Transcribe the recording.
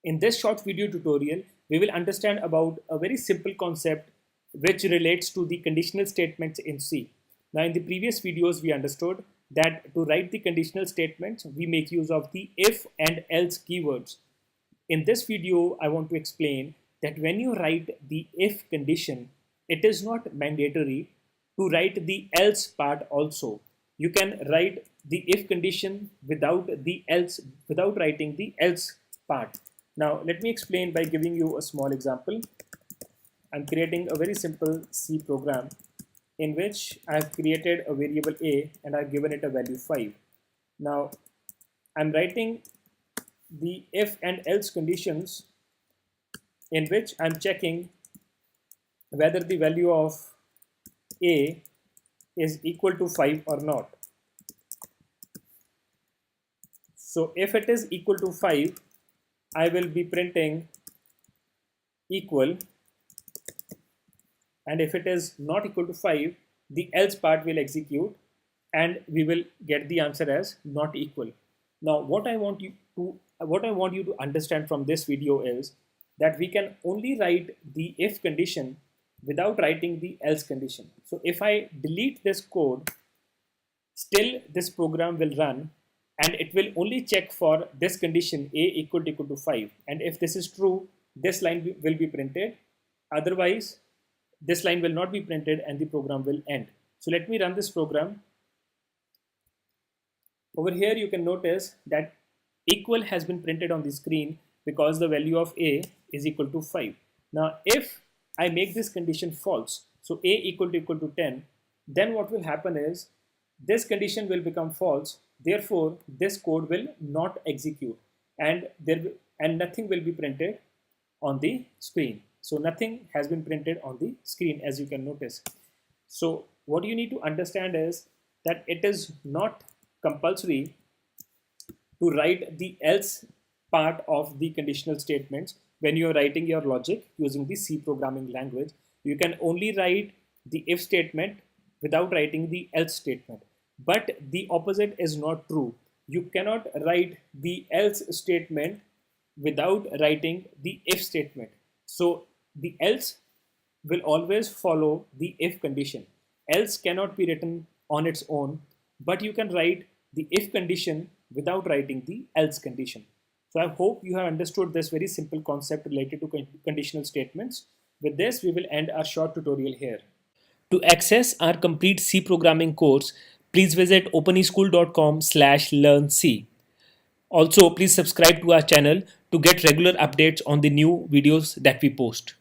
In this short video tutorial, we will understand about a very simple concept which relates to the conditional statements in C. Now, in the previous videos, we understood that to write the conditional statements, we make use of the if and else keywords. In this video, I want to explain that when you write the if condition, it is not mandatory to write the else part also. You can write the if condition without the else, without writing the else part. Now, let me explain by giving you a small example. I'm creating a very simple C program in which I've created a variable a and I've given it a value 5. Now, I'm writing the if and else conditions in which I'm checking whether the value of a is equal to 5 or not. So if it is equal to 5, I will be printing equal, and if it is not equal to 5, the else part will execute and we will get the answer as not equal. Now what I want you to understand from this video is that we can only write the if condition without writing the else condition. So if I delete this code, still this program will run and it will only check for this condition a equal to 5, and if this is true, this line will be printed. Otherwise, this line will not be printed and the program will end. So let me run this program. Over here you can notice that equal has been printed on the screen because the value of a is equal to 5. Now if I make this condition false, so a equal to 10, then what will happen is this condition will become false. Therefore, this code will not execute and nothing will be printed on the screen. So nothing has been printed on the screen, as you can notice. So what you need to understand is that it is not compulsory to write the else part of the conditional statements when you are writing your logic using the C programming language. You can only write the if statement without writing the else statement. But the opposite is not true. You cannot write the else statement without writing the if statement. So the else will always follow the if condition. Else cannot be written on its own, but you can write the if condition without writing the else condition. So I hope you have understood this very simple concept related to conditional statements. With this, we will end our short tutorial here. To access our complete C programming course, please visit openeschool.com/learnc. Also, please subscribe to our channel to get regular updates on the new videos that we post.